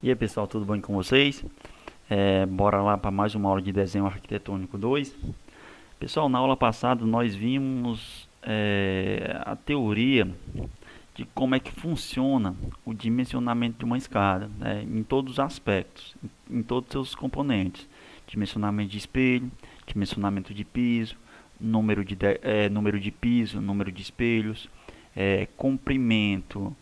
E aí pessoal, tudo bem com vocês? Bora lá para mais uma aula de desenho arquitetônico 2. Pessoal, na aula passada nós vimos a teoria de como é que funciona o dimensionamento de uma escada, né, em todos os aspectos, em todos os seus componentes. Dimensionamento de espelho, dimensionamento de piso, número de piso, número de espelhos, comprimento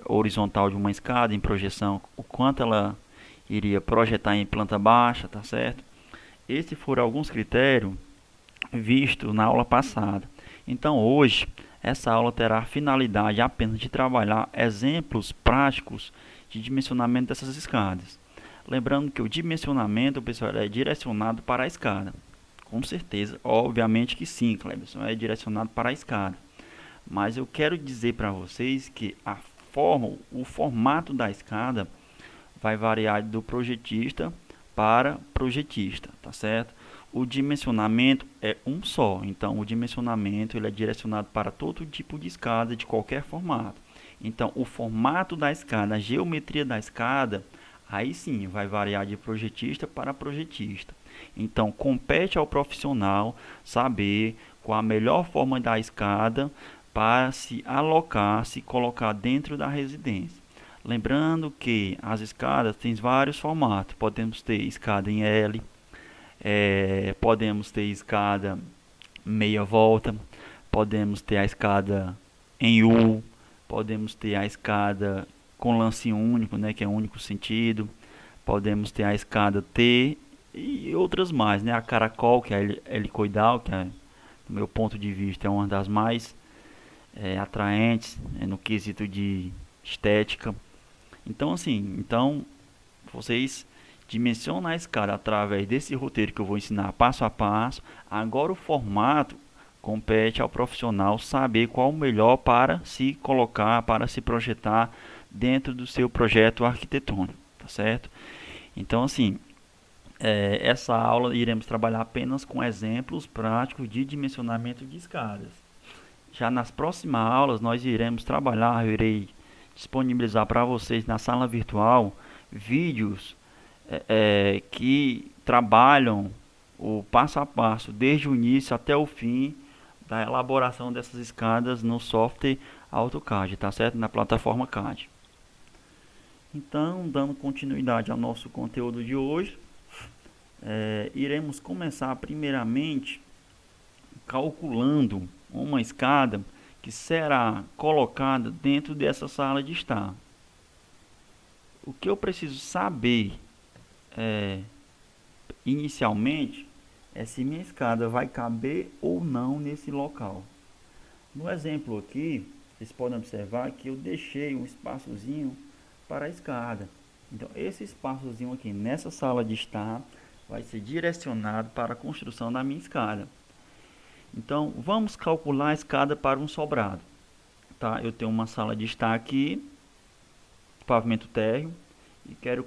horizontal de uma escada em projeção, o quanto ela iria projetar em planta baixa, tá certo? Esses foram alguns critérios vistos na aula passada. Então hoje essa aula terá a finalidade apenas de trabalhar exemplos práticos de dimensionamento dessas escadas. Lembrando que o dimensionamento, pessoal, é direcionado para a escada. Com certeza, obviamente que sim, Cleberson, é direcionado para a escada. Mas eu quero dizer para vocês que o formato da escada vai variar do projetista para projetista, tá certo? O dimensionamento é um só, então o dimensionamento ele é direcionado para todo tipo de escada de qualquer formato. Então o formato da escada, a geometria da escada, aí sim vai variar de projetista para projetista. Então compete ao profissional saber qual a melhor forma da escada para se alocar, se colocar dentro da residência. Lembrando que as escadas têm vários formatos. Podemos ter escada em L, podemos ter escada meia volta, podemos ter a escada em U, podemos ter a escada com lance único, né, que é único sentido, podemos ter a escada T e outras mais, né, a caracol, que é helicoidal, que é, do meu ponto de vista é uma das mais atraentes no quesito de estética. Então assim, vocês dimensionam a escada através desse roteiro que eu vou ensinar passo a passo. Agora o formato compete ao profissional saber qual o melhor para se colocar, para se projetar dentro do seu projeto arquitetônico, tá certo? Então assim, essa aula iremos trabalhar apenas com exemplos práticos de dimensionamento de escadas. Já nas próximas aulas nós iremos trabalhar, eu irei disponibilizar para vocês na sala virtual vídeos que trabalham o passo a passo, desde o início até o fim da elaboração dessas escadas no software AutoCAD, tá certo? Na plataforma CAD. Então, dando continuidade ao nosso conteúdo de hoje, iremos começar primeiramente calculando uma escada que será colocada dentro dessa sala de estar. O que eu preciso saber inicialmente é se minha escada vai caber ou não nesse local. No exemplo aqui, vocês podem observar que eu deixei um espaçozinho para a escada. Então esse espaçozinho aqui nessa sala de estar vai ser direcionado para a construção da minha escada. Então vamos calcular a escada para um sobrado. Tá? Eu tenho uma sala de estar aqui, pavimento térreo, e quero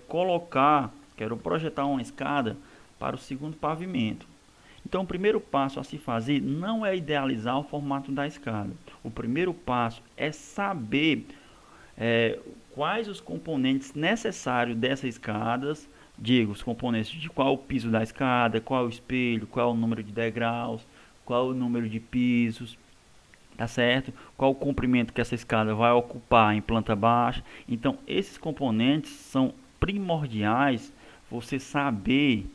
projetar uma escada para o segundo pavimento. Então o primeiro passo a se fazer não é idealizar o formato da escada. O primeiro passo é saber quais os componentes necessários dessas escadas. Digo, os componentes de qual o piso da escada, qual o espelho, qual o número de degraus, qual o número de pisos, tá certo? Qual o comprimento que essa escada vai ocupar em planta baixa. Então esses componentes são primordiais você saber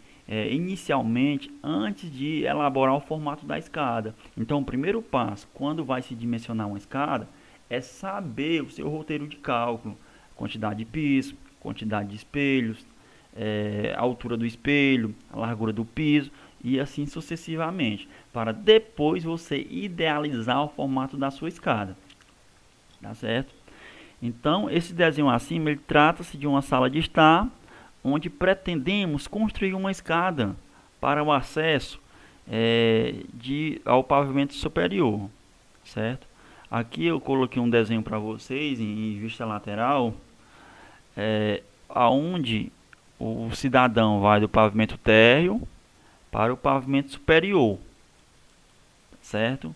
inicialmente antes de elaborar o formato da escada. Então o primeiro passo quando vai se dimensionar uma escada é saber o seu roteiro de cálculo, quantidade de piso, quantidade de espelhos, a altura do espelho, a largura do piso e assim sucessivamente, para depois você idealizar o formato da sua escada, tá certo? Então esse desenho acima ele trata-se de uma sala de estar onde pretendemos construir uma escada para o acesso ao pavimento superior, certo? Aqui eu coloquei um desenho para vocês em vista lateral, aonde o cidadão vai do pavimento térreo para o pavimento superior, certo?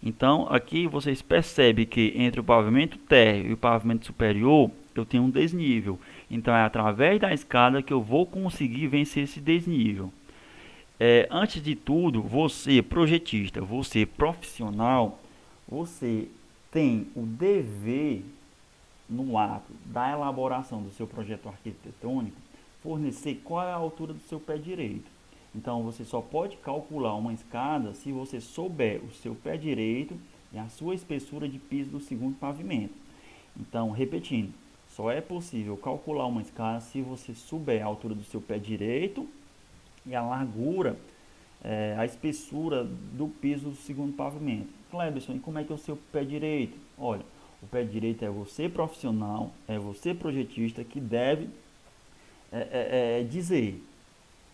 Então aqui vocês percebem que entre o pavimento térreo e o pavimento superior eu tenho um desnível. Então é através da escada que eu vou conseguir vencer esse desnível. Antes de tudo, você projetista, você profissional, você tem o dever, no ato da elaboração do seu projeto arquitetônico, fornecer qual é a altura do seu pé direito. Então você só pode calcular uma escada se você souber o seu pé direito e a sua espessura de piso do segundo pavimento. Então, repetindo, só é possível calcular uma escada se você souber a altura do seu pé direito e a largura, a espessura do piso do segundo pavimento. Cleberson, e como é que é o seu pé direito? Olha, o pé direito é você profissional, é você projetista que deve dizer.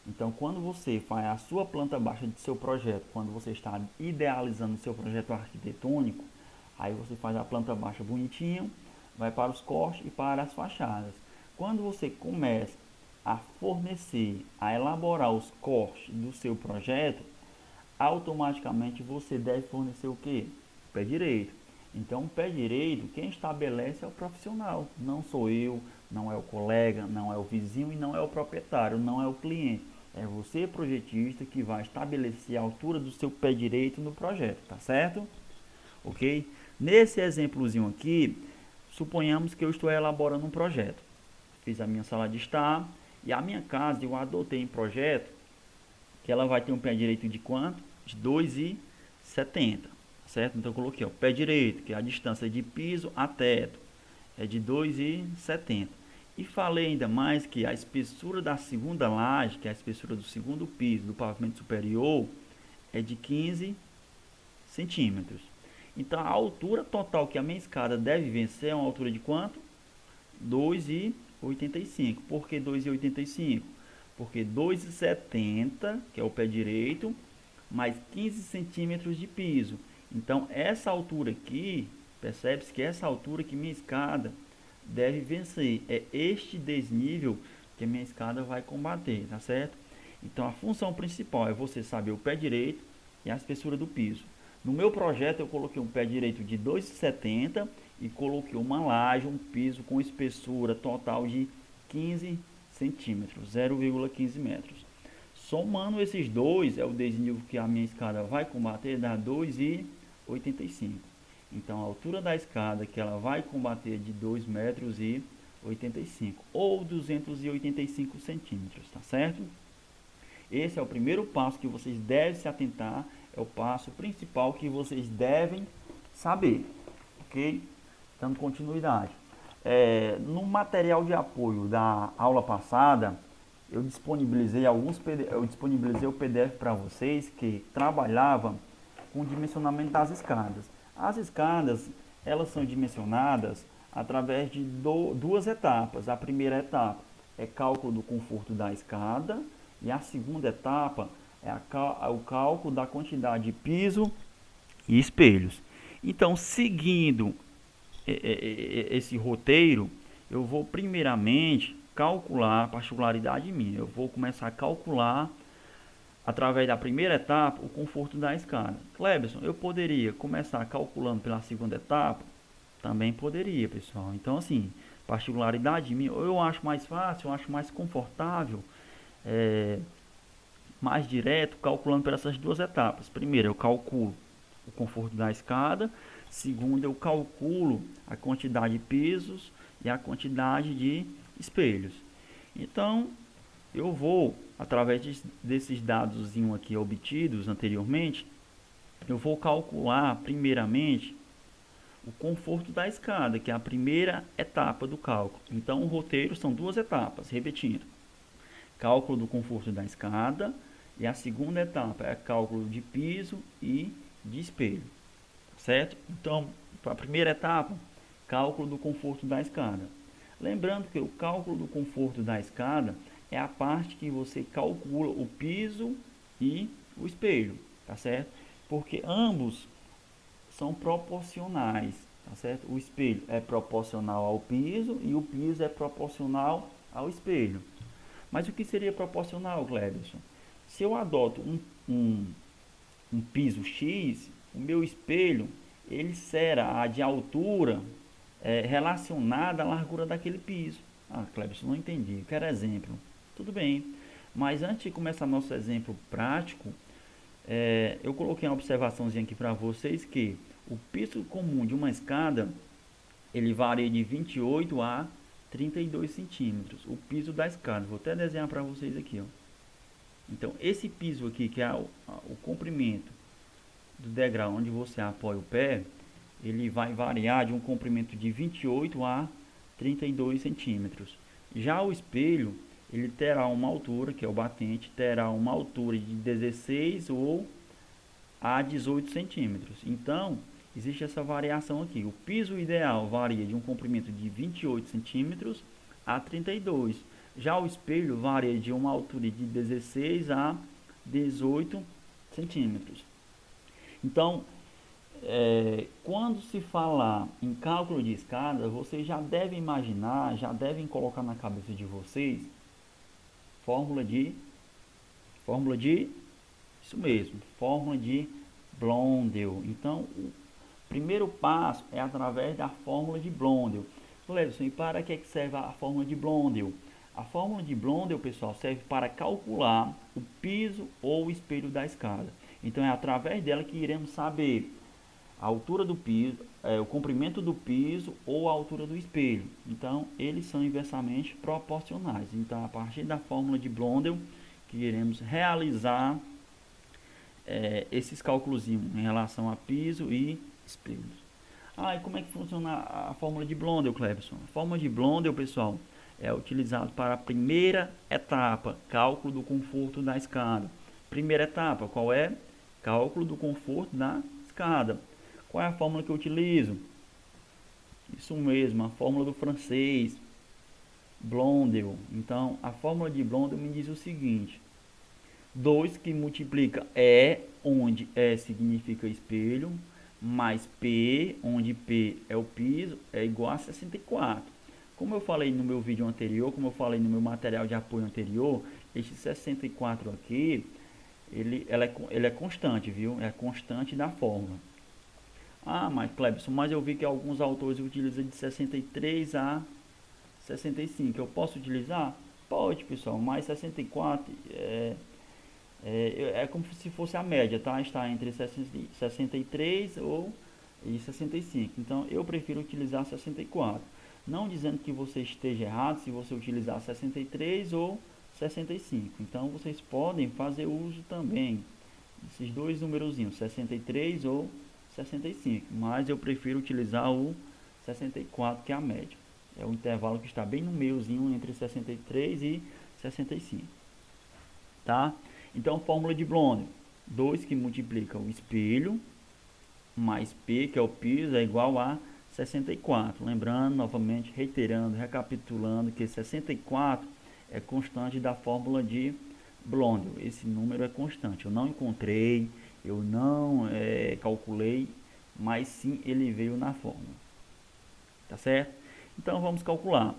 Então, quando você faz a sua planta baixa de seu projeto, quando você está idealizando o seu projeto arquitetônico, aí você faz a planta baixa bonitinho, vai para os cortes e para as fachadas. Quando você começa a fornecer, a elaborar os cortes do seu projeto, automaticamente você deve fornecer o quê? O pé direito. Então, o pé direito, quem estabelece é o profissional, não sou eu, não é o colega, não é o vizinho e não é o proprietário, não é o cliente. É você, projetista, que vai estabelecer a altura do seu pé direito no projeto, tá certo? Ok? Nesse exemplozinho aqui, suponhamos que eu estou elaborando um projeto. Fiz a minha sala de estar e a minha casa eu adotei em projeto que ela vai ter um pé direito de quanto? De 2,70, certo? Então eu coloquei, ó, pé direito, que é a distância de piso a teto, é de 2,70. E falei ainda mais que a espessura da segunda laje, que é a espessura do segundo piso do pavimento superior, é de 15 centímetros. Então a altura total que a minha escada deve vencer é uma altura de quanto? 2,85. Por que 2,85? Porque 2,70, que é o pé direito, mais 15 centímetros de piso. Então essa altura aqui, percebe-se que essa altura que minha escada deve vencer, é este desnível que a minha escada vai combater, tá certo? Então a função principal é você saber o pé direito e a espessura do piso. No meu projeto eu coloquei um pé direito de 2,70 e coloquei uma laje, um piso com espessura total de 15 centímetros, 0,15 metros. Somando esses dois, é o desnível que a minha escada vai combater, dá 2,85. Então a altura da escada que ela vai combater é de 2,85 metros ou 285 centímetros, tá certo? Esse é o primeiro passo que vocês devem se atentar, é o passo principal que vocês devem saber, ok? Dando continuidade. No material de apoio da aula passada, eu disponibilizei o PDF para vocês que trabalhava com o dimensionamento das escadas. As escadas, elas são dimensionadas através de duas etapas. A primeira etapa é cálculo do conforto da escada e a segunda etapa é o cálculo da quantidade de piso e espelhos. Então, seguindo esse roteiro, eu vou primeiramente calcular, particularidade minha, eu vou começar a calcular através da primeira etapa o conforto da escada. Cleberson, eu poderia começar calculando pela segunda etapa? Também poderia, pessoal. Então, assim, particularidade minha, eu acho mais fácil, eu acho mais confortável, mais direto, calculando por essas duas etapas. Primeiro, eu calculo o conforto da escada. Segundo, eu calculo a quantidade de pisos e a quantidade de espelhos. Então, eu vou, através desses dados aqui obtidos anteriormente, eu vou calcular primeiramente o conforto da escada, que é a primeira etapa do cálculo. Então, o roteiro são duas etapas, repetindo. Cálculo do conforto da escada e a segunda etapa é cálculo de piso e de espelho, certo? Então, para a primeira etapa, cálculo do conforto da escada. Lembrando que o cálculo do conforto da escada é a parte que você calcula o piso e o espelho, tá certo? Porque ambos são proporcionais, tá certo? O espelho é proporcional ao piso e o piso é proporcional ao espelho. Mas o que seria proporcional, Cleberson? Se eu adoto um piso X, o meu espelho ele será de altura relacionada à largura daquele piso. Ah, Cleberson, não entendi, eu quero exemplo. Tudo bem, mas antes de começar nosso exemplo prático, eu coloquei uma observaçãozinha aqui para vocês que o piso comum de uma escada, ele varia de 28 a 32 centímetros. O piso da escada, vou até desenhar para vocês aqui, ó. Então, esse piso aqui, que é o comprimento do degrau onde você apoia o pé, ele vai variar de um comprimento de 28 a 32 centímetros. Já o espelho, ele terá uma altura, que é o batente, terá uma altura de 16 ou a 18 centímetros. Então, existe essa variação aqui. O piso ideal varia de um comprimento de 28 centímetros a 32. Já o espelho varia de uma altura de 16 a 18 centímetros. Então, quando se falar em cálculo de escada, vocês já devem imaginar, já devem colocar na cabeça de vocês fórmula de isso mesmo, fórmula de Blondel. Então, o primeiro passo é através da fórmula de Blondel. Cleberson, e para que serve a fórmula de Blondel? A fórmula de Blondel, pessoal, serve para calcular o piso ou o espelho da escada. Então, é através dela que iremos saber a altura do piso, o comprimento do piso ou a altura do espelho. Então, eles são inversamente proporcionais. Então, a partir da fórmula de Blondel, que iremos realizar esses cálculos em relação a piso e espelhos. E como é que funciona a fórmula de Blondel, Cleberson? A fórmula de Blondel, pessoal, é utilizado para a primeira etapa, cálculo do conforto da escada. Primeira etapa, qual é? Cálculo do conforto da escada. Qual é a fórmula que eu utilizo? Isso mesmo, a fórmula do francês, Blondel. Então, a fórmula de Blondel me diz o seguinte: 2 que multiplica E, onde E significa espelho, mais P, onde P é o piso, é igual a 64. Como eu falei no meu vídeo anterior, como eu falei no meu material de apoio anterior, este 64 aqui, ele é constante, viu? É constante da fórmula. Mas Cleberson, mas eu vi que alguns autores utilizam de 63 a 65. Eu posso utilizar? Pode, pessoal, mas 64 é como se fosse a média, tá? Está entre 63 e 65. Então, eu prefiro utilizar 64. Não dizendo que você esteja errado se você utilizar 63 ou 65. Então, vocês podem fazer uso também desses dois numerozinhos, 63 ou 65, mas eu prefiro utilizar o 64, que é a média. É o intervalo que está bem no meiozinho entre 63 e 65. Tá? Então, fórmula de Blondel: 2 que multiplica o espelho mais P, que é o piso, é igual a 64. Lembrando, novamente, reiterando, recapitulando, que 64 é constante da fórmula de Blondel. Esse número é constante. Eu não encontrei, eu não calculei, mas sim ele veio na fórmula. Tá certo? Então vamos calcular.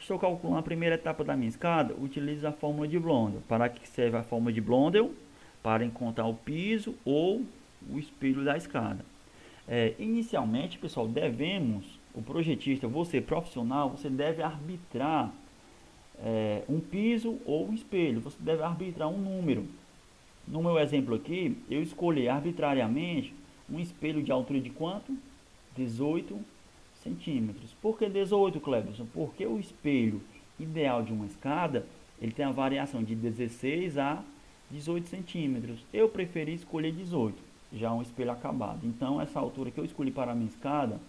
Estou calculando a primeira etapa da minha escada, utilizo a fórmula de Blondel. Para que serve a fórmula de Blondel? Para encontrar o piso ou o espelho da escada. Inicialmente, pessoal, o projetista, você profissional, você deve arbitrar um piso ou um espelho. Você deve arbitrar um número. No meu exemplo aqui, eu escolhi arbitrariamente um espelho de altura de quanto? 18 centímetros. Por que 18, Cleberson? Porque o espelho ideal de uma escada, ele tem a variação de 16 a 18 centímetros. Eu preferi escolher 18, já um espelho acabado. Então, essa altura que eu escolhi para a minha escada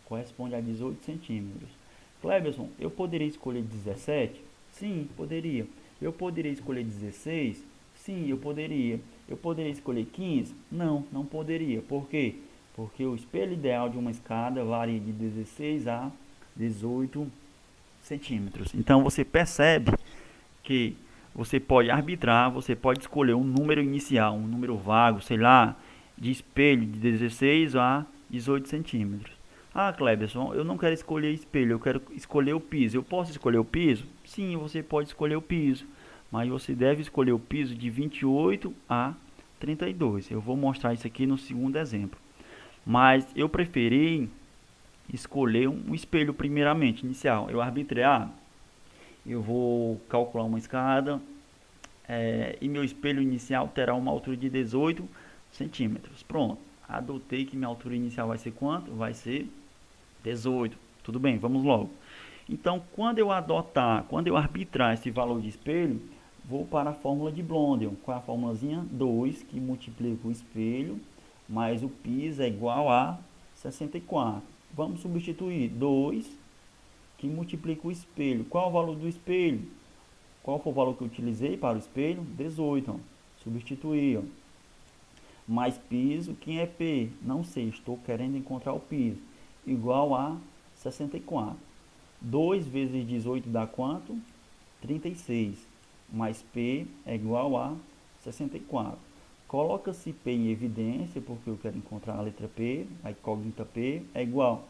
corresponde a 18 centímetros. Cleberson, eu poderia escolher 17? Sim, poderia. Eu poderia escolher 16? Sim, eu poderia. Eu poderia escolher 15? Não, não poderia. Por quê? Porque o espelho ideal de uma escada varia de 16 a 18 centímetros. Então você percebe que você pode arbitrar, você pode escolher um número inicial, um número vago, sei lá, de espelho de 16 a 18 centímetros. Cleberson, eu não quero escolher espelho, eu quero escolher o piso. Eu posso escolher o piso? Sim, você pode escolher o piso, mas você deve escolher o piso de 28 a 32. Eu vou mostrar isso aqui no segundo exemplo. Mas eu preferi escolher um espelho primeiramente, inicial. Eu arbitrei, eu vou calcular uma escada e meu espelho inicial terá uma altura de 18 centímetros. Pronto, adotei que minha altura inicial vai ser quanto? Vai ser 18. Tudo bem, vamos logo. Então, quando eu arbitrar esse valor de espelho, vou para a fórmula de Blondel. Qual é a formulazinha? 2, que multiplica o espelho, mais o piso é igual a 64. Vamos substituir 2, que multiplica o espelho. Qual é o valor do espelho? Qual foi o valor que eu utilizei para o espelho? 18. Ó. Substituir. Ó. Mais piso, quem é P? Não sei, estou querendo encontrar o piso. Igual a 64. 2 vezes 18 dá quanto? 36. Mais P é igual a 64. Coloca-se P em evidência, porque eu quero encontrar a letra P. A incógnita P é igual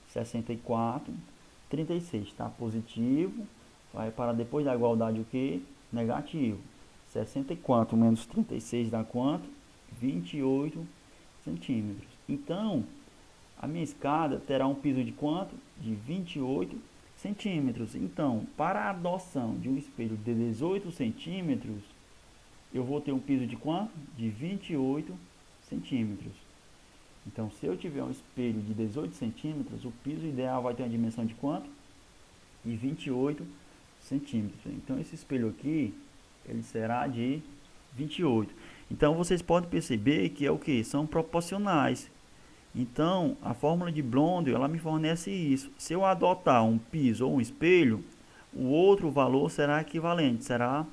a 64. 36 está positivo. Vai para depois da igualdade o que? Negativo. 64 menos 36 dá quanto? 28 centímetros. Então, a minha escada terá um piso de quanto? De 28 centímetros. Então, para a adoção de um espelho de 18 centímetros, eu vou ter um piso de quanto? De 28 centímetros. Então, se eu tiver um espelho de 18 centímetros, o piso ideal vai ter uma dimensão de quanto? De 28 centímetros. Então, esse espelho aqui, ele será de 28. Então, vocês podem perceber que é o que? São proporcionais. Então, a fórmula de Blondel, ela me fornece isso. Se eu adotar um piso ou um espelho, o outro valor será equivalente, será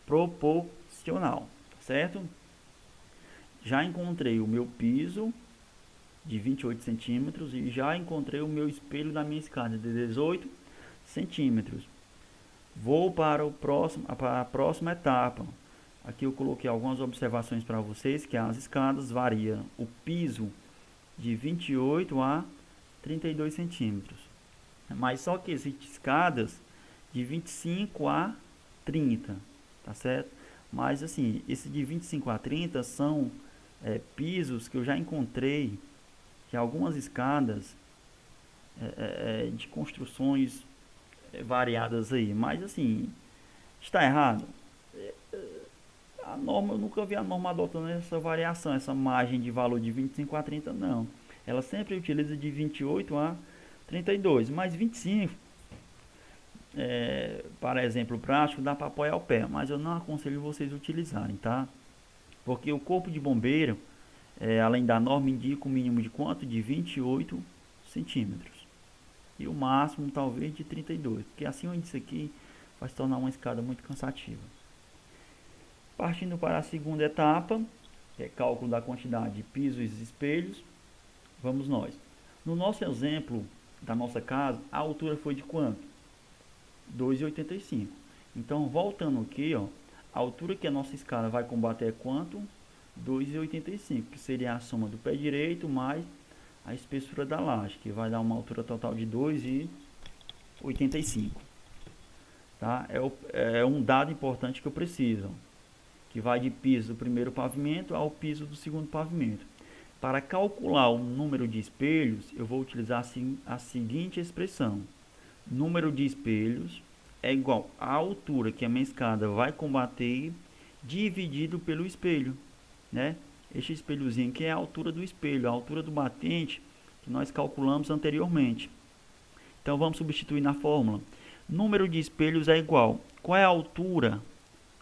proporcional, certo? Já encontrei o meu piso de 28 centímetros e já encontrei o meu espelho da minha escada de 18 centímetros. Vou para a próxima etapa. Aqui eu coloquei algumas observações para vocês, que as escadas variam o piso de 28 a 32 centímetros. Mas só que existem escadas de 25 a 30, tá certo? Mas assim, esse de 25 a 30 são pisos que eu já encontrei que algumas escadas de construções variadas aí. Mas assim, está errado? A norma, eu nunca vi a norma adotando essa variação, essa margem de valor de 25 a 30, não. Ela sempre utiliza de 28 a 32, mas 25, para exemplo prático, dá para apoiar o pé, mas eu não aconselho vocês utilizarem, tá? Porque o corpo de bombeiro, além da norma, indica o mínimo de quanto? De 28 centímetros. E o máximo, talvez, de 32, porque acima disso aqui vai se tornar uma escada muito cansativa. Partindo para a segunda etapa, que é cálculo da quantidade de pisos e espelhos, vamos nós. No nosso exemplo da nossa casa, a altura foi de quanto? 2,85. Então, voltando aqui, ó, a altura que a nossa escada vai combater é quanto? 2,85, que seria a soma do pé direito mais a espessura da laje, que vai dar uma altura total de 2,85. Tá? É um dado importante que eu preciso, que vai de piso do primeiro pavimento ao piso do segundo pavimento. Para calcular o número de espelhos, eu vou utilizar a seguinte expressão. Número de espelhos é igual à altura que a minha escada vai combater dividido pelo espelho, né? Este espelhozinho aqui é a altura do espelho, a altura do batente que nós calculamos anteriormente. Então vamos substituir na fórmula. Número de espelhos é igual. Qual é a altura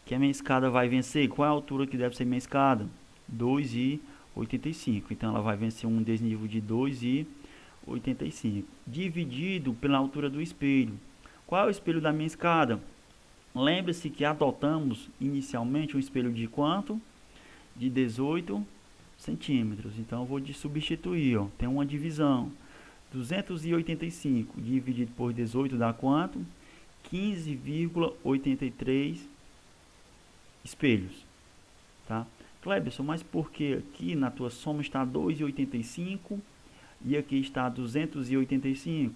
que a minha escada vai vencer? Qual é a altura que deve ser minha escada? 2,85. Então ela vai vencer um desnível de 2,85 dividido pela altura do espelho. Qual é o espelho da minha escada? Lembre-se que adotamos inicialmente um espelho de quanto? De 18 centímetros. Então eu vou substituir, ó. Tem uma divisão. 285 dividido por 18 dá quanto? 15,83 espelhos, tá? Cleberson, mas por que aqui na tua soma está 2,85 e aqui está 285?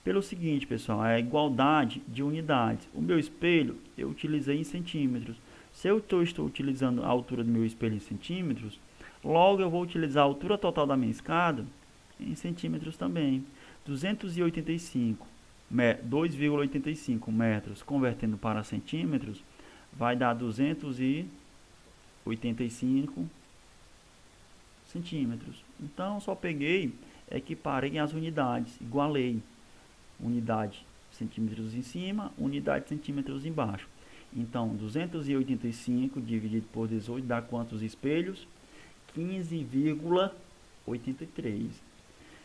Pelo seguinte, pessoal, é a igualdade de unidades. O meu espelho eu utilizei em centímetros. Se eu estou utilizando a altura do meu espelho em centímetros, logo eu vou utilizar a altura total da minha escada em centímetros também. 2,85 metros convertendo para centímetros vai dar 285 centímetros. Então só peguei, equiparei as unidades, igualei unidade centímetros em cima, unidade centímetros embaixo. Então 285 dividido por 18 dá quantos espelhos? 15,83.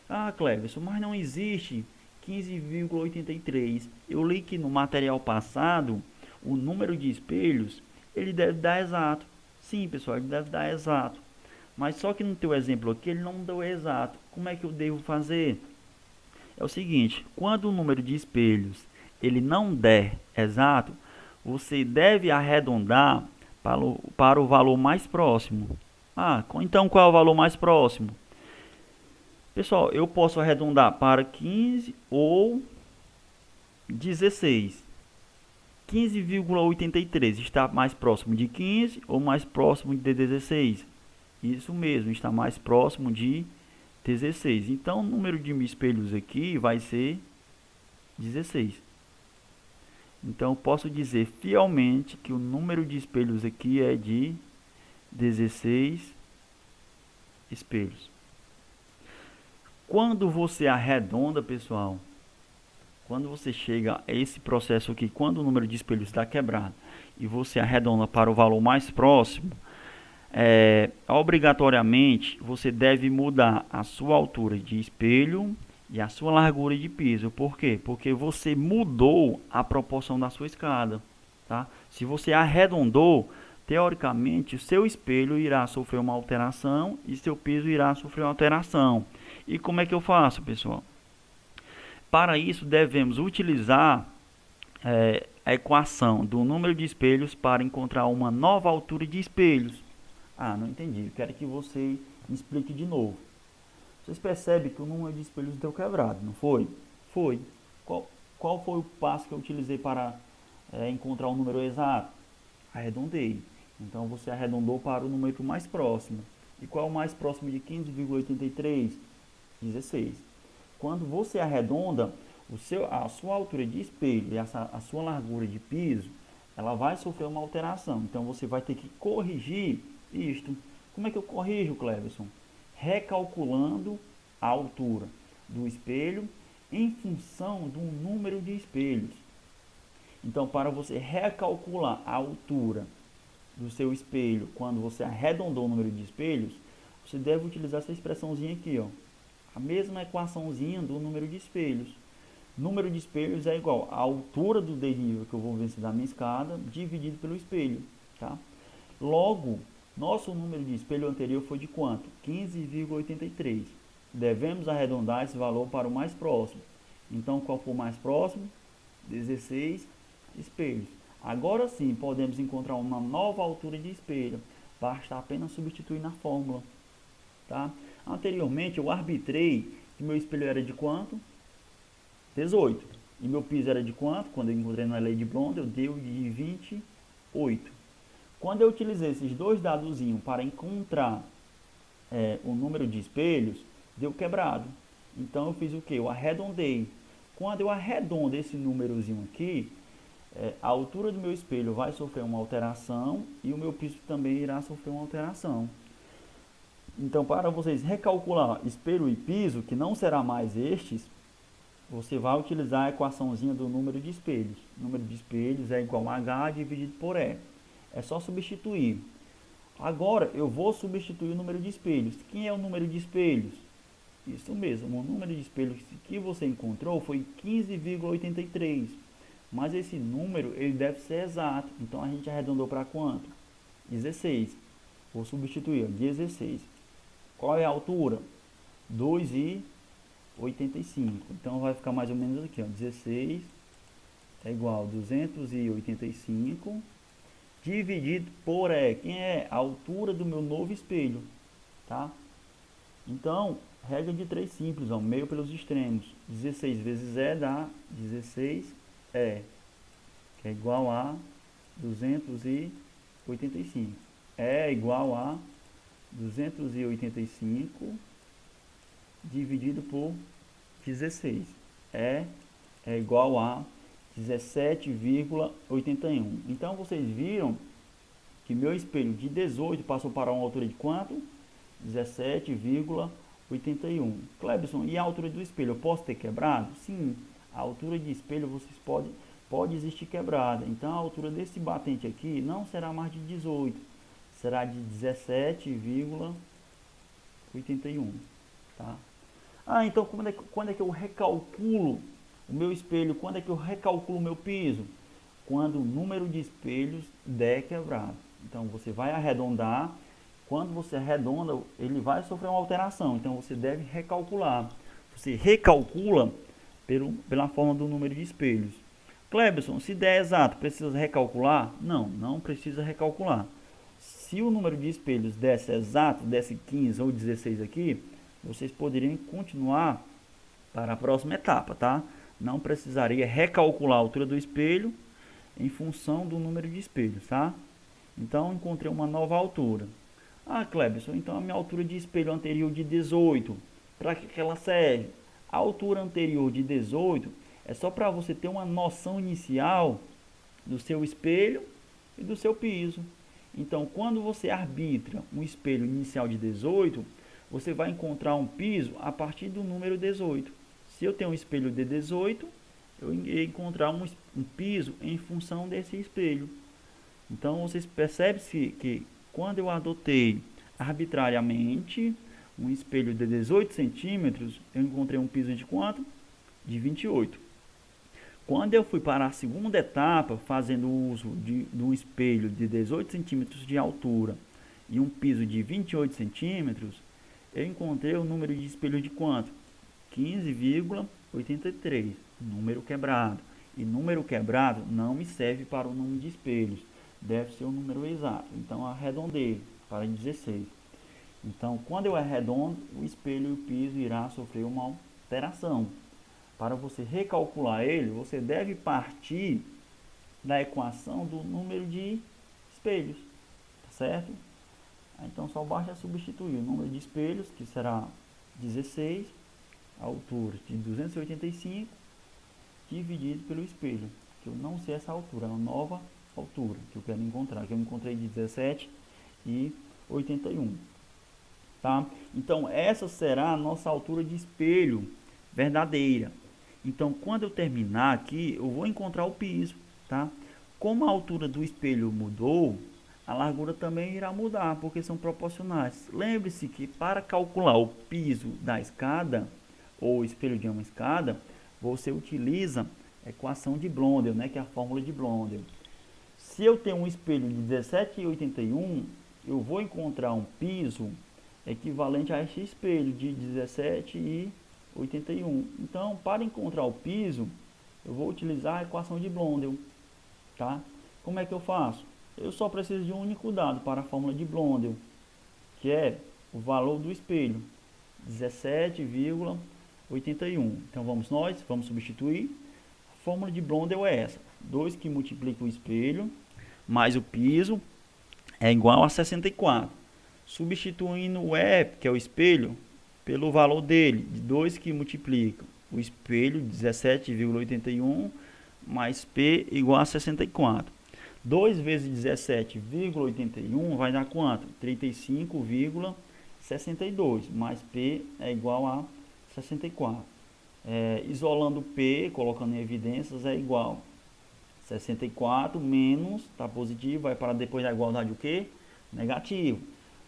Ah, Cleverson, mas não existe 15,83. Eu li que no material passado o número de espelhos ele deve dar exato. Sim, pessoal, ele deve dar exato. Mas só que no teu exemplo aqui ele não deu exato. Como é que eu devo fazer? É o seguinte, quando o número de espelhos ele não der exato, você deve arredondar para o valor mais próximo. Ah, então qual é o valor mais próximo? Pessoal, eu posso arredondar para 15 ou 16. 15,83 está mais próximo de 15 ou mais próximo de 16? Isso mesmo, está mais próximo de 16. Então, o número de espelhos aqui vai ser 16. Então, eu posso dizer fielmente que o número de espelhos aqui é de 16 espelhos. Quando você arredonda, pessoal, quando você chega a esse processo aqui, quando o número de espelhos está quebrado e você arredonda para o valor mais próximo, obrigatoriamente você deve mudar a sua altura de espelho e a sua largura de piso. Por quê? Porque você mudou a proporção da sua escada. Tá? Se você arredondou, teoricamente o seu espelho irá sofrer uma alteração e seu piso irá sofrer uma alteração. E como é que eu faço, pessoal? Para isso devemos utilizar a equação do número de espelhos para encontrar uma nova altura de espelhos. Ah, não entendi. Quero que você me explique de novo. Vocês percebem que o número de espelhos deu quebrado, não foi? Foi. Qual foi o passo que eu utilizei para encontrar o número exato? Arredondei. Então você arredondou para o número mais próximo. E qual é o mais próximo de 15,83? 16. Quando você arredonda, a sua altura de espelho e a sua largura de piso, ela vai sofrer uma alteração. Então você vai ter que corrigir isto. Como é que eu corrijo, Cleverson? Recalculando a altura do espelho em função do número de espelhos. Então, para você recalcular a altura do seu espelho quando você arredondou o número de espelhos, você deve utilizar essa expressãozinha aqui, ó. A mesma equaçãozinha do número de espelhos. Número de espelhos é igual a altura do desnível que eu vou vencer da minha escada dividido pelo espelho, tá? Logo, nosso número de espelho anterior foi de quanto? 15,83. Devemos arredondar esse valor para o mais próximo. Então, qual for o mais próximo? 16 espelhos. Agora sim, podemos encontrar uma nova altura de espelho. Basta apenas substituir na fórmula, tá? Anteriormente, eu arbitrei que meu espelho era de quanto? 18. E meu piso era de quanto? Quando eu encontrei na lei de Blondel, eu dei de 28. Quando eu utilizei esses dois dadozinhos para encontrar o número de espelhos, deu quebrado. Então eu fiz o que? Eu arredondei. Quando eu arredondo esse númerozinho aqui, a altura do meu espelho vai sofrer uma alteração e o meu piso também irá sofrer uma alteração. Então, para vocês recalcular espelho e piso, que não será mais estes, você vai utilizar a equaçãozinha do número de espelhos. O número de espelhos é igual a H dividido por E. É só substituir. Agora, eu vou substituir o número de espelhos. Quem é o número de espelhos? Isso mesmo, o número de espelhos que você encontrou foi 15,83. Mas esse número, ele deve ser exato. Então, a gente arredondou para quanto? 16. Vou substituir, 16. Qual é a altura? 2,85. Então vai ficar mais ou menos aqui, ó. 16 é igual a 285 dividido por E. Quem é? A altura do meu novo espelho, tá? Então, regra de 3 simples, ó, meio pelos extremos. 16 vezes E dá 16E, que é igual a 285. E é igual a 285 dividido por 16. É igual a 17,81. Então, vocês viram que meu espelho de 18 passou para uma altura de quanto? 17,81. Clebson, e a altura do espelho, eu posso ter quebrado? Sim, a altura de espelho vocês pode existir quebrada. Então, a altura desse batente aqui não será mais de 18, será de 17,81. Tá? Então quando é que eu recalculo o meu espelho? Quando é que eu recalculo o meu piso? Quando o número de espelhos der quebrado. Então você vai arredondar. Quando você arredonda, ele vai sofrer uma alteração. Então você deve recalcular. Você recalcula pela forma do número de espelhos. Clebson, se der exato, precisa recalcular? Não, não precisa recalcular. Se o número de espelhos desse exato, desse 15 ou 16 aqui, vocês poderiam continuar para a próxima etapa, tá? Não precisaria recalcular a altura do espelho em função do número de espelhos, tá? Então, encontrei uma nova altura. Clebson, então a minha altura de espelho anterior de 18, para que ela serve? A altura anterior de 18 é só para você ter uma noção inicial do seu espelho e do seu piso. Então, quando você arbitra um espelho inicial de 18, você vai encontrar um piso a partir do número 18. Se eu tenho um espelho de 18, eu irei encontrar um piso em função desse espelho. Então, vocês percebem que quando eu adotei arbitrariamente um espelho de 18 centímetros, eu encontrei um piso de quanto? De 28. Quando eu fui para a segunda etapa, fazendo uso de um espelho de 18 centímetros de altura e um piso de 28 centímetros, eu encontrei o número de espelho de quanto? 15,83, número quebrado. E número quebrado não me serve para o número de espelhos, deve ser o número exato. Então, arredondei para 16. Então, quando eu arredondo, o espelho e o piso irá sofrer uma alteração. Para você recalcular ele, você deve partir da equação do número de espelhos, tá certo? Então, só basta substituir o número de espelhos, que será 16, a altura de 285, dividido pelo espelho, que eu não sei essa altura, é uma nova altura que eu quero encontrar, que eu encontrei de 17,81. Tá? Então, essa será a nossa altura de espelho verdadeira. Então, quando eu terminar aqui, eu vou encontrar o piso, tá? Como a altura do espelho mudou, a largura também irá mudar, porque são proporcionais. Lembre-se que para calcular o piso da escada, ou espelho de uma escada, você utiliza a equação de Blondel, né? Que é a fórmula de Blondel. Se eu tenho um espelho de 17,81, eu vou encontrar um piso equivalente a este espelho de 17,81. Então, para encontrar o piso, eu vou utilizar a equação de Blondel, tá? Como é que eu faço? Eu só preciso de um único dado para a fórmula de Blondel, que é o valor do espelho, 17,81. Então, vamos substituir. A fórmula de Blondel é essa: 2 que multiplica o espelho mais o piso é igual a 64. Substituindo o E, que é o espelho, pelo valor dele, de 2 que multiplica o espelho, 17,81, mais P igual a 64. 2 vezes 17,81 vai dar quanto? 35,62, mais P é igual a 64. Isolando P, colocando em evidências, é igual 64 menos, está positivo, vai para depois da igualdade o quê? Negativo.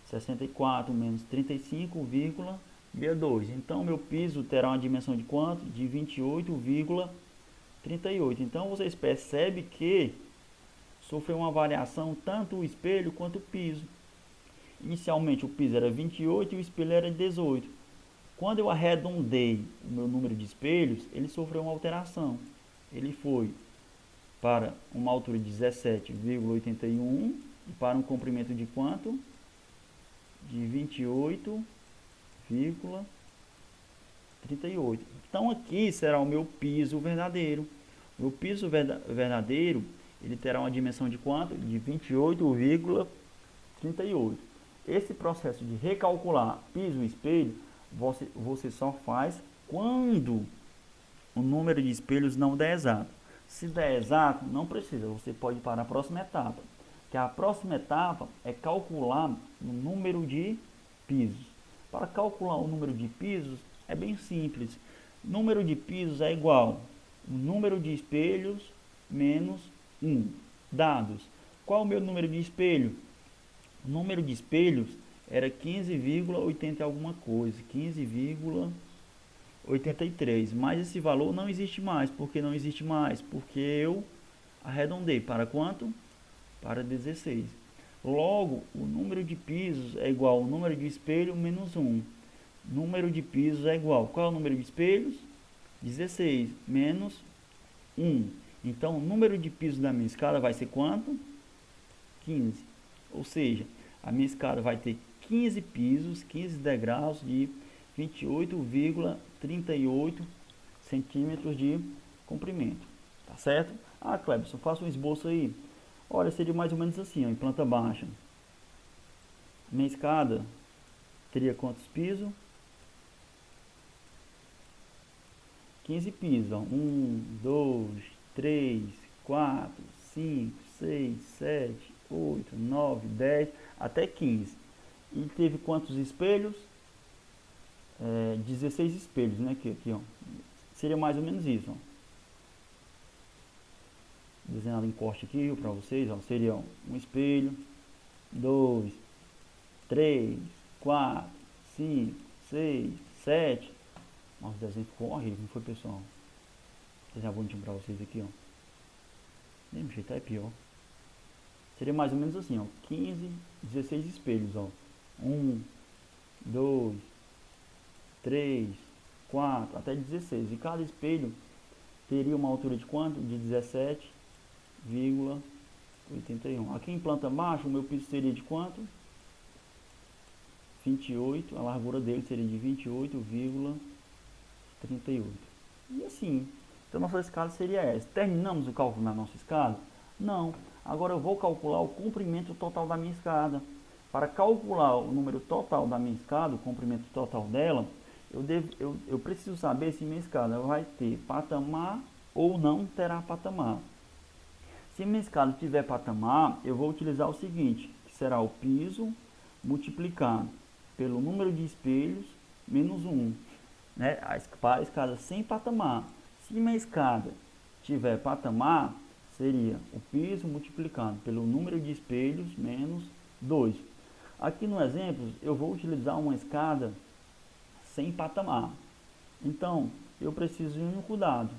64 menos 35,62. Então, meu piso terá uma dimensão de quanto? De 28,38. Então, vocês percebem que sofreu uma variação tanto o espelho quanto o piso. Inicialmente, o piso era 28 e o espelho era 18. Quando eu arredondei o meu número de espelhos, ele sofreu uma alteração. Ele foi para uma altura de 17,81 e para um comprimento de quanto? De 28,38. Então aqui será o meu piso verdadeiro. O piso verdadeiro, ele terá uma dimensão de quanto? De 28,38. Esse processo de recalcular piso e espelho, você só faz quando o número de espelhos não der exato. Se der exato, não precisa, você pode ir para a próxima etapa. Que a próxima etapa é calcular o número de pisos. Para calcular o número de pisos é bem simples. Número de pisos é igual o número de espelhos menos 1. Dados. Qual o meu número de espelho? O número de espelhos era 15,80 alguma coisa. 15,83. Mas esse valor não existe mais. Por que não existe mais? Porque eu arredondei para quanto? Para 16. Logo, o número de pisos é igual ao número de espelho menos 1. Número de pisos é igual. Qual é o número de espelhos? 16 menos 1. Então, o número de pisos da minha escada vai ser quanto? 15. Ou seja, a minha escada vai ter 15 pisos, 15 degraus de 28,38 centímetros de comprimento. Tá certo? Ah, Clebson, faça um esboço aí. Olha, seria mais ou menos assim, ó, em planta baixa. Minha escada teria quantos pisos? 15 pisos. Ó. 1, 2, 3, 4, 5, 6, 7, 8, 9, 10, até 15. E teve quantos espelhos? 16 espelhos, né? Aqui, ó. Seria mais ou menos isso, ó. Desenhado em corte aqui para vocês, ó. Seria um espelho, 2, 3, 4, 5, 6, 7. Nossa, o desenho ficou horrível, não foi, pessoal? Vou desenhar bonitinho para vocês aqui, ó. Nem jeito, é pior. Seria mais ou menos assim, ó. 15, 16 espelhos, ó. 1, 2, 3, 4, até 16. E cada espelho teria uma altura de quanto? De 17,81. Aqui em planta baixa, o meu piso seria de quanto? 28. A largura dele seria de 28,38. E assim, então nossa escada seria essa. Terminamos o cálculo na nossa escada? Não. Agora eu vou calcular o comprimento total da minha escada. Para calcular o número total da minha escada, o comprimento total dela, eu preciso saber se minha escada vai ter patamar ou não terá patamar. Se minha escada tiver patamar, eu vou utilizar o seguinte, que será o piso multiplicado pelo número de espelhos menos 1. Né? Para a escada sem patamar. Se minha escada tiver patamar, seria o piso multiplicado pelo número de espelhos menos 2. Aqui no exemplo, eu vou utilizar uma escada sem patamar. Então, eu preciso de um único dado.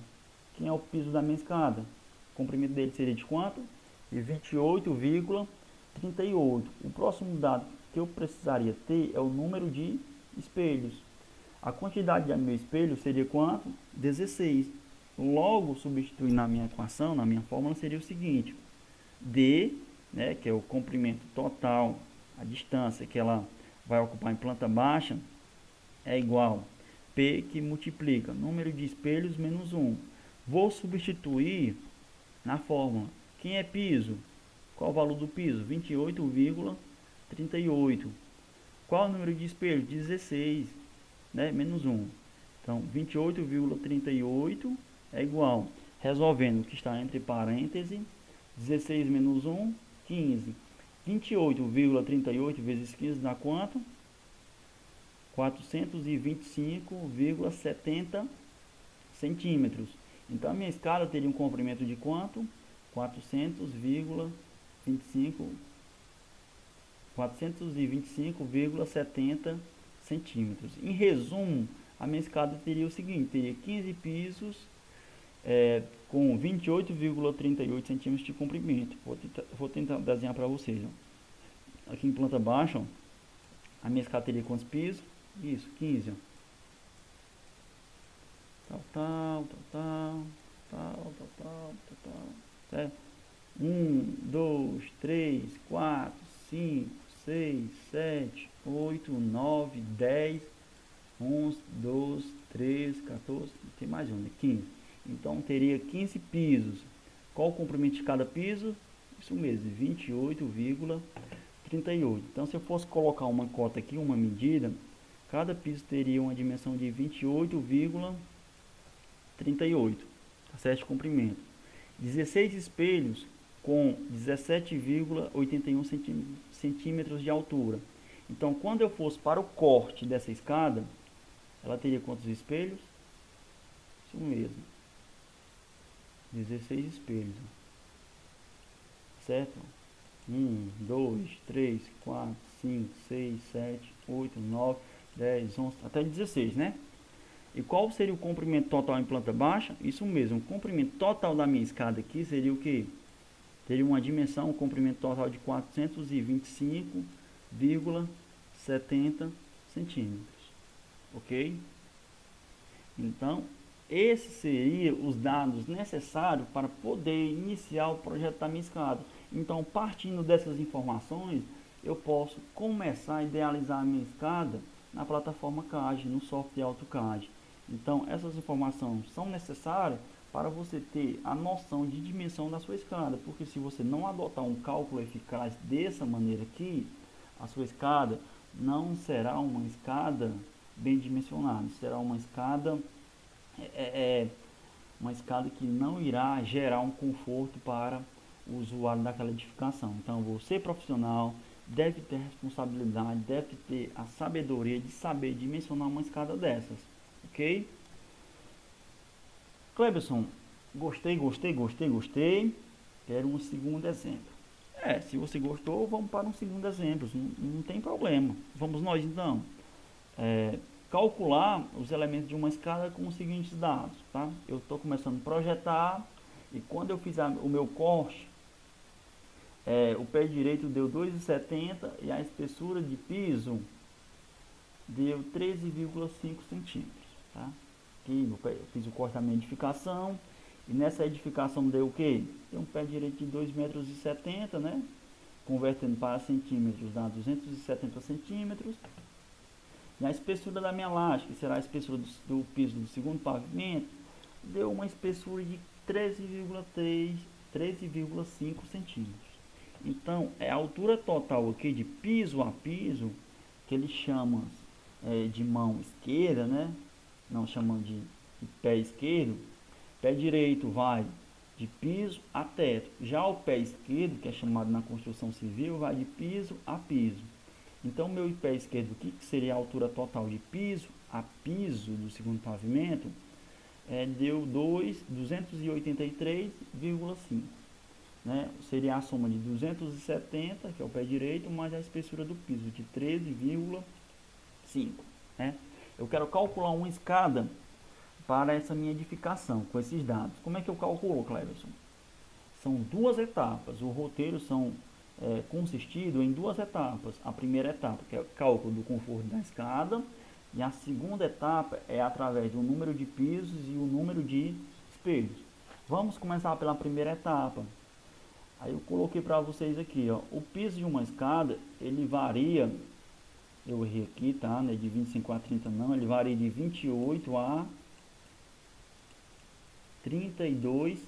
Quem é o piso da minha escada? O comprimento dele seria de quanto? De 28,38. O próximo dado que eu precisaria ter é o número de espelhos. A quantidade do meu espelho seria quanto? 16. Logo, substituindo na minha equação, na minha fórmula, seria o seguinte. D, né, que é o comprimento total, a distância que ela vai ocupar em planta baixa, é igual P, que multiplica número de espelhos menos 1. Vou substituir na fórmula. Quem é piso? Qual o valor do piso? 28,38. Qual o número de espelhos? 16, né? Menos 1. Então, 28,38 é igual, resolvendo o que está entre parênteses, 16 menos 1, 15. 28,38 vezes 15 dá quanto? 425,70 centímetros. Então, a minha escada teria um comprimento de quanto? 425,70 centímetros. Em resumo, a minha escada teria o seguinte, teria 15 pisos com 28,38 centímetros de comprimento. Vou tentar desenhar para vocês. Ó. Aqui em planta baixa, ó, a minha escada teria quantos pisos? Isso, 15. Ó. Certo? 1, 2, 3, 4, 5, 6, 7, 8, 9, 10, 11, 12, 13, 14, tem mais um, né? 15. Então teria 15 pisos. Qual o comprimento de cada piso? Isso mesmo, 28,38. Então se eu fosse colocar uma cota aqui, uma medida, Cada piso teria uma dimensão de 28,38, tá certo? De comprimento. 16 espelhos com 17,81 centímetros de altura. Então, quando eu fosse para o corte dessa escada, ela teria quantos espelhos? Isso mesmo, 16 espelhos, certo? 1, 2, 3, 4, 5, 6, 7, 8, 9, 10, 11, até 16, né? E qual seria o comprimento total em planta baixa? Isso mesmo, o comprimento total da minha escada aqui seria o que? Teria uma dimensão, um comprimento total de 425,70 centímetros, ok? Então, esses seriam os dados necessários para poder iniciar o projeto da minha escada. Então, partindo dessas informações, eu posso começar a idealizar a minha escada na plataforma CAD, no software AutoCAD. Então, essas informações são necessárias para você ter a noção de dimensão da sua escada, porque se você não adotar um cálculo eficaz dessa maneira aqui, a sua escada não será uma escada bem dimensionada, será uma escada que não irá gerar um conforto para o usuário daquela edificação. Então, você profissional deve ter responsabilidade, deve ter a sabedoria de saber dimensionar uma escada dessas, ok? Cleberson, gostei. Quero um segundo exemplo. Se você gostou, vamos para um segundo exemplo, não tem problema. Vamos nós então. Calcular os elementos de uma escada com os seguintes dados, tá? Eu estou começando a projetar e quando eu fizer o meu corte, o pé direito deu 2,70 e a espessura de piso deu 13,5 centímetros, tá? Aqui eu fiz o corte da minha edificação e nessa edificação deu o que? Deu um pé direito de 2,70 metros, né? Convertendo para centímetros dá 270 centímetros. E a espessura da minha laje, que será a espessura do piso do segundo pavimento, deu uma espessura de 13,5 centímetros. Então, é a altura total aqui de piso a piso, que eles chamam de mão esquerda, né? Não chamam de pé esquerdo. Pé direito vai de piso a teto. Já o pé esquerdo, que é chamado na construção civil, vai de piso a piso. Então, meu pé esquerdo, o que seria a altura total de piso a piso do segundo pavimento, deu 283,5. Né? Seria a soma de 270, que é o pé direito, mais a espessura do piso, de 13,5. Né? Eu quero calcular uma escada para essa minha edificação, com esses dados. Como é que eu calculo, Cleberson? São duas etapas. O roteiro consistido em duas etapas. A primeira etapa, que é o cálculo do conforto da escada, e a segunda etapa é através do número de pisos e o número de espelhos. Vamos começar pela primeira etapa. Aí eu coloquei para vocês aqui, ó, o piso de uma escada, ele varia, eu errei aqui, tá, né, de 25 a 30 não, ele varia de 28 a 32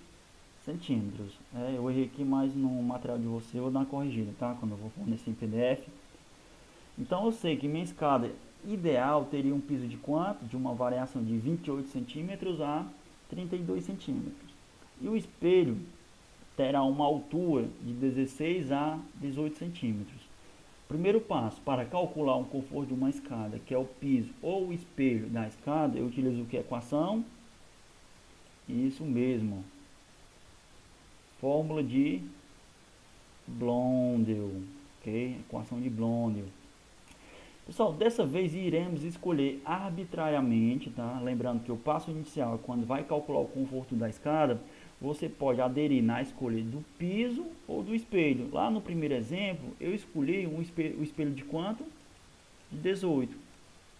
centímetros. Eu errei aqui, mas no material de você eu vou dar uma corrigida, tá? Quando eu vou fornecer em PDF. Então eu sei que minha escada ideal teria um piso de quanto? De uma variação de 28 centímetros a 32 centímetros. E o espelho terá uma altura de 16 a 18 centímetros. Primeiro passo, para calcular um conforto de uma escada, que é o piso ou o espelho da escada, eu utilizo o que? Equação? Isso mesmo. Fórmula de Blondel, ok? Equação de Blondel. Pessoal, dessa vez iremos escolher arbitrariamente, tá? Lembrando que o passo inicial é quando vai calcular o conforto da escada, você pode aderir na escolha do piso ou do espelho. Lá no primeiro exemplo, eu escolhi o espelho de quanto? De 18,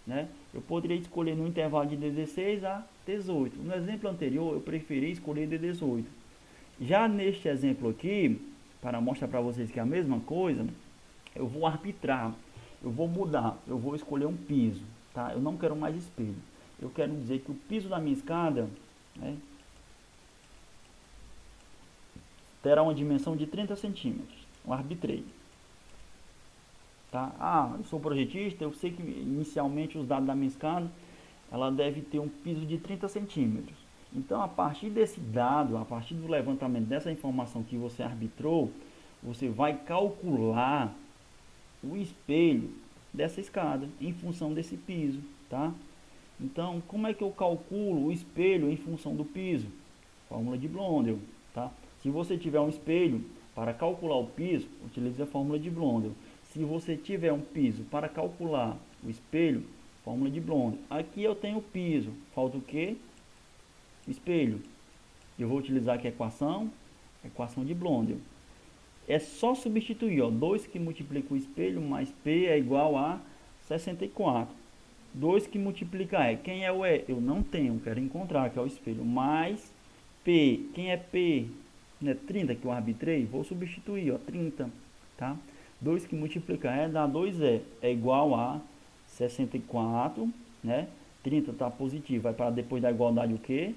né? Eu poderia escolher no intervalo de 16 a 18. No exemplo anterior, eu preferi escolher de 18. Já neste exemplo aqui, para mostrar para vocês que é a mesma coisa, eu vou arbitrar, eu vou mudar, eu vou escolher um piso, tá? Eu não quero mais espelho. Eu quero dizer que o piso da minha escada, né, terá uma dimensão de 30 centímetros. Eu arbitrei. tá? Ah, eu sou projetista, eu sei que inicialmente os dados da minha escada, ela deve ter um piso de 30 centímetros. Então, a partir desse dado, a partir do levantamento dessa informação que você arbitrou, você vai calcular o espelho dessa escada em função desse piso, tá? Então, como é que eu calculo o espelho em função do piso? Fórmula de Blondel, tá? Se você tiver um espelho para calcular o piso, utilize a fórmula de Blondel. Se você tiver um piso para calcular o espelho, fórmula de Blondel. Aqui eu tenho o piso, falta o quê? O espelho. Eu vou utilizar aqui a equação de Blondel. É só substituir, ó, 2 que multiplica o espelho mais P é igual a 64. 2 que multiplica E. Quem é o E? Eu não tenho, quero encontrar, que é o espelho. Mais P. Quem é P? Né, 30 que eu arbitrei, vou substituir, ó, 30, tá? 2 que multiplica E dá 2E, é igual a 64, né? 30 está positivo, vai para depois da igualdade o quê?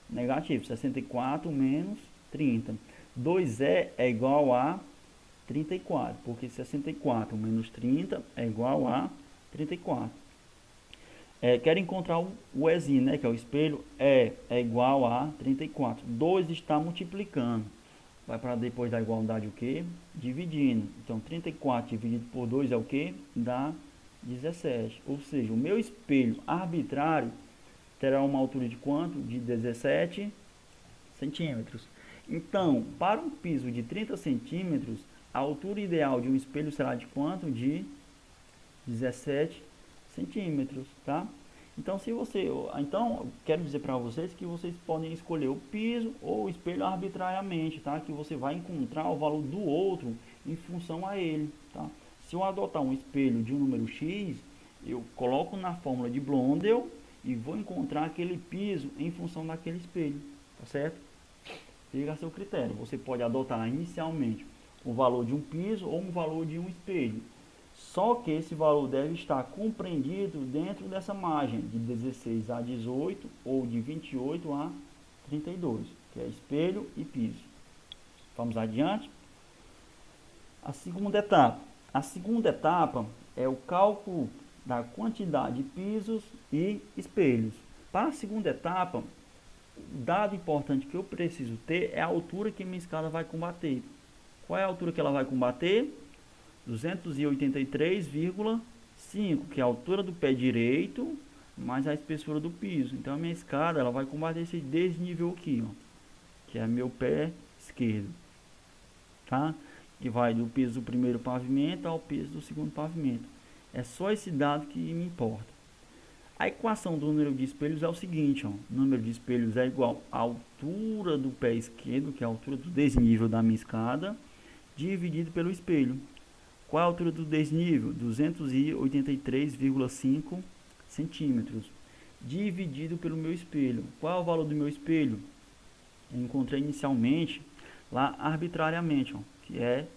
Negativo, 64 menos 30. 2E é igual a 34, porque 64 menos 30 é igual a 34. Quero encontrar o Ezinho, né, que é o espelho, é igual a 34. 2 está multiplicando. Vai para depois da igualdade o quê? Dividindo. Então, 34 dividido por 2 é o quê? Dá 17. Ou seja, o meu espelho arbitrário terá uma altura de quanto? De 17 centímetros. Então, para um piso de 30 centímetros, a altura ideal de um espelho será de quanto? De 17 centímetros, tá? Então, quero dizer para vocês que vocês podem escolher o piso ou o espelho arbitrariamente, tá? Que você vai encontrar o valor do outro em função a ele, tá? Se eu adotar um espelho de um número X, eu coloco na fórmula de Blondel e vou encontrar aquele piso em função daquele espelho, tá certo? Fica a seu critério. Você pode adotar inicialmente o valor de um piso ou um valor de um espelho. Só que esse valor deve estar compreendido dentro dessa margem de 16 a 18 ou de 28 a 32, que é espelho e piso. Vamos adiante. A segunda etapa. A segunda etapa é o cálculo da quantidade de pisos e espelhos. Para a segunda etapa, o dado importante que eu preciso ter é a altura que minha escada vai combater. Qual é a altura que ela vai combater? 283,5, que é a altura do pé direito mais a espessura do piso. Então a minha escada ela vai combater esse desnível aqui, ó, que é meu pé esquerdo, tá? Que vai do piso do primeiro pavimento ao piso do segundo pavimento. É só esse dado que me importa. A equação do número de espelhos é o seguinte, ó, o número de espelhos é igual à altura do pé esquerdo, que é a altura do desnível da minha escada, dividido pelo espelho. Qual é a altura do desnível? 283,5 centímetros. Dividido pelo meu espelho. Qual é o valor do meu espelho? Eu encontrei inicialmente, lá arbitrariamente, ó, que é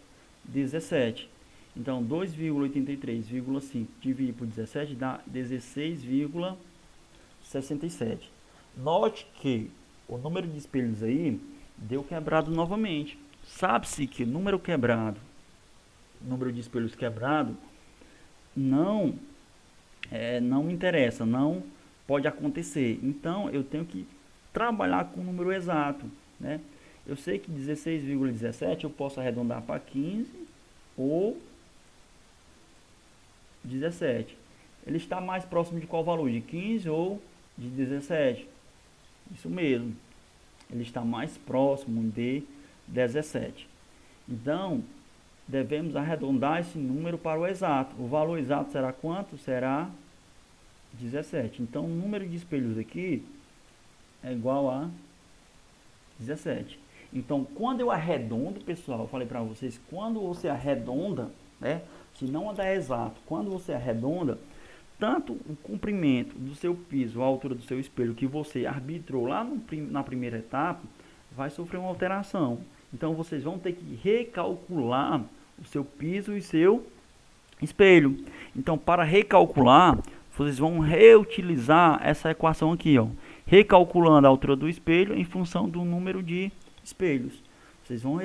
17. Então, 2,83,5 dividido por 17 dá 16,67. Note que o número de espelhos aí deu quebrado novamente. Sabe-se que número de espelhos quebrado não me interessa, não pode acontecer. Então eu tenho que trabalhar com o número exato, né? Eu sei que 16,17 eu posso arredondar para 15 ou 17. Ele está mais próximo de qual valor? De 15 ou de 17? Isso mesmo. Ele está mais próximo de 17. Então, devemos arredondar esse número para o exato. O valor exato será quanto? Será 17. Então, o número de espelhos aqui é igual a 17. Então, quando eu arredondo, pessoal, eu falei para vocês, quando você arredonda, né, se não dá exato, quando você arredonda, tanto o comprimento do seu piso, a altura do seu espelho que você arbitrou lá na primeira etapa, vai sofrer uma alteração. Então, vocês vão ter que recalcular o seu piso e seu espelho. Então, para recalcular, vocês vão reutilizar essa equação aqui, ó, recalculando a altura do espelho em função do número de espelhos. Vocês vão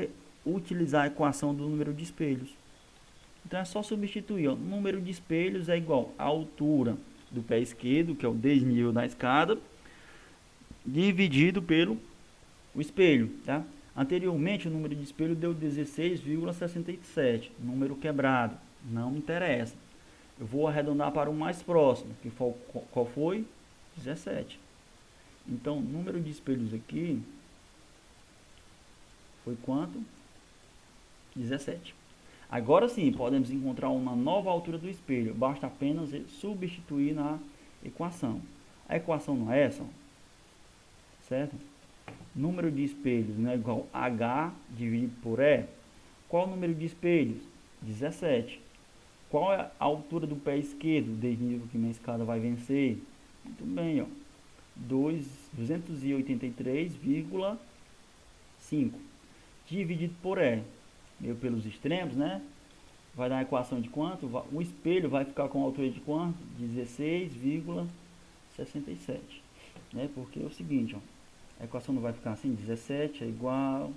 utilizar a equação do número de espelhos. Então é só substituir, ó. Número de espelhos é igual à altura do pé esquerdo, que é o desnível da escada, dividido pelo o espelho, tá? Anteriormente o número de espelho deu 16,67, número quebrado, não me interessa. Eu vou arredondar para o mais próximo, que foi, qual foi? 17. Então, o número de espelhos aqui foi quanto? 17. Agora sim, podemos encontrar uma nova altura do espelho. Basta apenas substituir na equação. A equação não é essa, certo? Número de espelhos, né, igual a H dividido por E. Qual o número de espelhos? 17. Qual é a altura do pé esquerdo, desnível que minha escada vai vencer? Muito bem, ó. 283,5 dividido por E. Meio pelos extremos, né? Vai dar a equação de quanto? O espelho vai ficar com a altura de quanto? 16,67. Né? Porque é o seguinte, ó. A equação não vai ficar assim, 17 é igual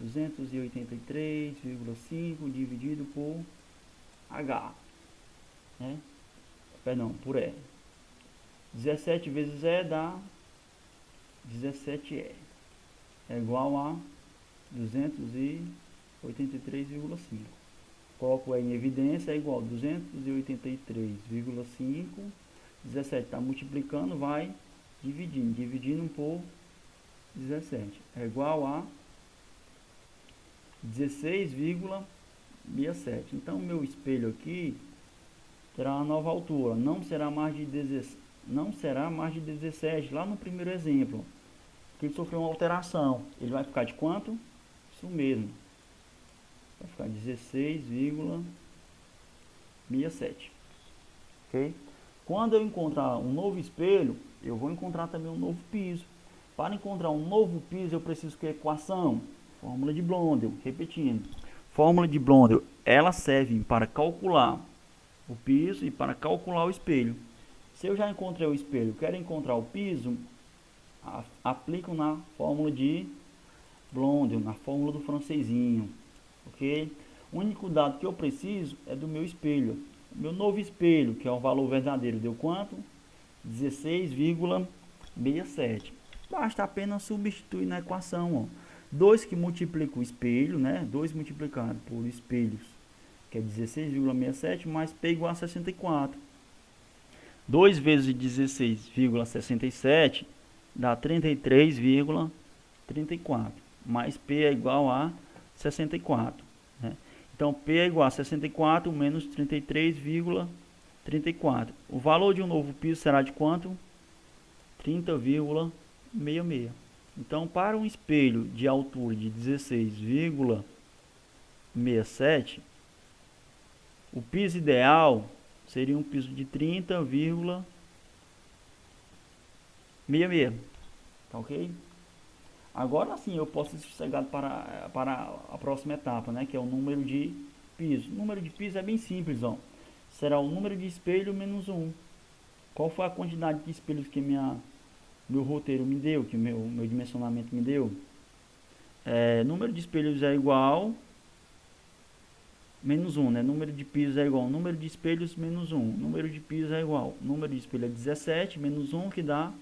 283,5 dividido por H, né? Perdão, por E. 17 vezes E dá 17E. É igual a 283,5. Coloco E em evidência, é igual a 283,5. 17 está multiplicando, vai dividindo por 17. É igual a 16,67. Então, meu espelho aqui terá uma nova altura. Não será mais de 17, lá no primeiro exemplo. Porque ele sofreu uma alteração. Ele vai ficar de quanto? Isso mesmo. Vai ficar 16,67. Ok? Quando eu encontrar um novo espelho, eu vou encontrar também um novo piso. Para encontrar um novo piso, eu preciso que equação? Fórmula de Blondel. Repetindo. Fórmula de Blondel, ela serve para calcular o piso e para calcular o espelho. Se eu já encontrei o espelho, quero encontrar o piso, aplico na fórmula de Blondel, na fórmula do francesinho, ok? O único dado que eu preciso é do meu espelho. O meu novo espelho, que é o valor verdadeiro, deu quanto? 16,67. Basta apenas substituir na equação, ó. 2 que multiplica o espelho, né? 2 multiplicado por espelhos, que é 16,67, mais P igual a 64. 2 vezes 16,67 dá 33,34. Mais P é igual a 64. Né? Então, P é igual a 64 menos 33,34. O valor de um novo piso será de quanto? 30,66. Então, para um espelho de altura de 16,67, o piso ideal seria um piso de 30,66. Tá ok? Agora sim eu posso ir sossegado para a próxima etapa, né? Que é o número de piso. O número de piso é bem simples, ó. Será o número de espelho menos 1. Qual foi a quantidade de espelhos que meu roteiro me deu, que meu dimensionamento me deu? Número de espelhos é igual menos 1, né? Número de pisos é igual número de espelhos menos 1. Número de pisos é igual número de espelho é 17 menos 1, que dá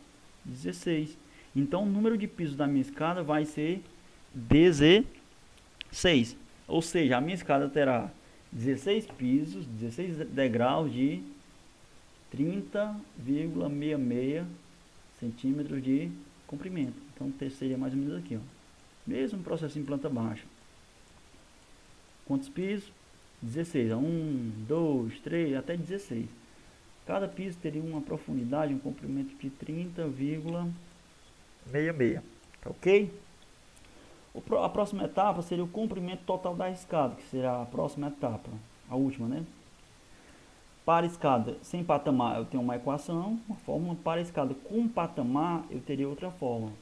16. Então, o número de pisos da minha escada vai ser 16. Ou seja, a minha escada terá 16 pisos, 16 degraus de 30,66 centímetros de comprimento. Então, seria mais ou menos aqui, ó. Mesmo processo em planta baixa. Quantos pisos? 16. 1, 2, 3, até 16. Cada piso teria uma profundidade, um comprimento de 30,66. Tá ok? A próxima etapa seria o comprimento total da escada, que será a próxima etapa, a última, né? Para escada sem patamar eu tenho uma equação, uma fórmula. Para escada com patamar eu teria outra fórmula.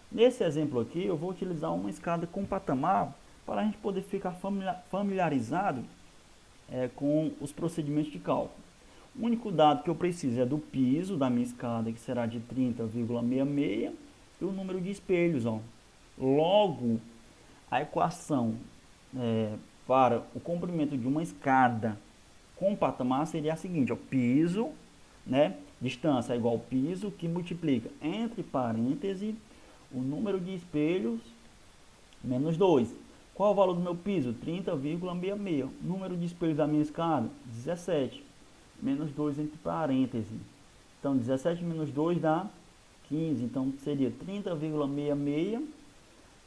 Nesse exemplo aqui eu vou utilizar uma escada com patamar para a gente poder ficar familiarizado com os procedimentos de cálculo. O único dado que eu preciso é do piso da minha escada, que será de 30,66, e o número de espelhos, ó. Logo, a equação para o comprimento de uma escada com patamar seria a seguinte, ó, piso, né? Distância é igual ao piso, que multiplica entre parênteses o número de espelhos menos 2. Qual o valor do meu piso? 30,66. Número de espelhos da minha escada? 17. Menos 2 entre parênteses. Então, 17 menos 2 dá 15. Então, seria 30,66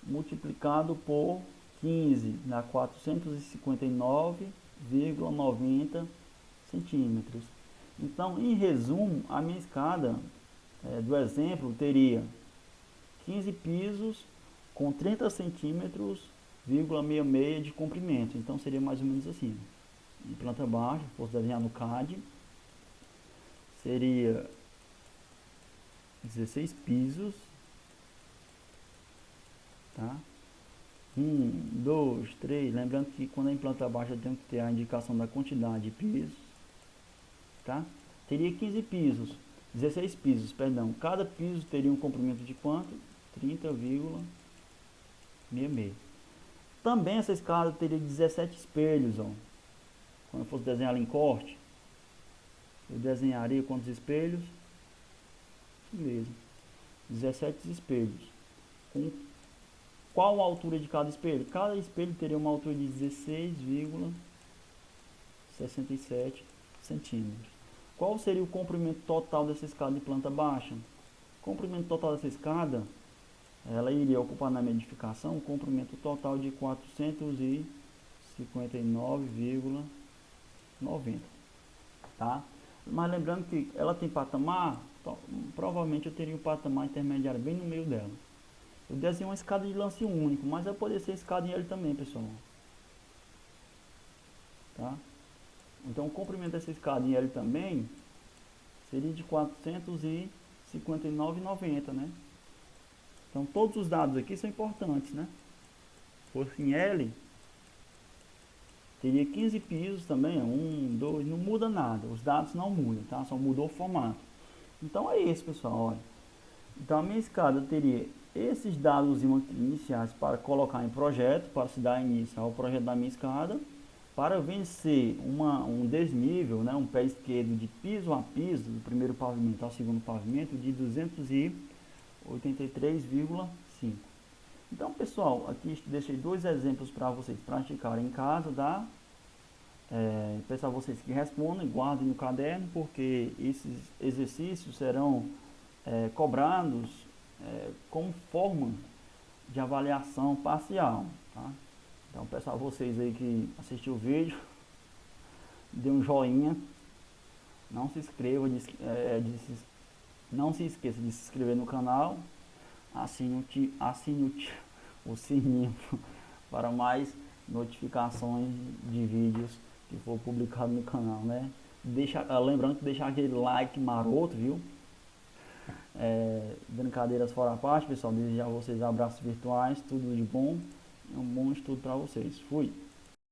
multiplicado por 15. Dá 459,90 centímetros. Então, em resumo, a minha escada do exemplo teria 15 pisos com 30 centímetros, 66 de comprimento. Então, seria mais ou menos assim. Em planta baixa, se fosse desenhar no CAD, seria 16 pisos, tá? 1, 2, 3, lembrando que quando é em planta baixa eu tenho que ter a indicação da quantidade de pisos, tá? Teria 15 pisos, 16 pisos, perdão. Cada piso teria um comprimento de quanto? 30,66. Também essa escada teria 17 espelhos, ó. Quando eu fosse desenhar ela em corte, eu desenharia quantos espelhos? Beleza. 17 espelhos. Com qual a altura de cada espelho? Cada espelho teria uma altura de 16,67 centímetros. Qual seria o comprimento total dessa escada de planta baixa? O comprimento total dessa escada, ela iria ocupar na minha edificação um comprimento total de 459,90, tá? Mas lembrando que ela tem patamar, provavelmente eu teria um patamar intermediário bem no meio dela. Eu desenhei uma escada de lance único, mas vai poder ser escada em L também, pessoal. Tá? Então o comprimento dessa escada em L também seria de 459,90, né? Então todos os dados aqui são importantes, né? Se fosse em L, teria 15 pisos também, 1, 2, não muda nada, os dados não mudam, tá? Só mudou o formato. Então é isso, pessoal, olha. Então a minha escada teria esses dados iniciais para colocar em projeto, para se dar início ao projeto da minha escada, para vencer um desnível, né, um pé esquerdo de piso a piso, do primeiro pavimento ao segundo pavimento, de 283,5. Então, pessoal, aqui deixei dois exemplos para vocês praticarem em casa, tá? Peço a vocês que respondam e guardem no caderno, porque esses exercícios serão cobrados como forma de avaliação parcial, tá? Então peço a vocês aí que assistiu o vídeo, dê um joinha, não se inscreva, não se esqueça de se inscrever no canal, assine o sininho para mais notificações de vídeos que for publicado no canal, né? Lembrando que deixar aquele like maroto, viu? Brincadeiras fora a parte, pessoal. Desejar a vocês abraços virtuais, tudo de bom e um bom estudo para vocês. Fui!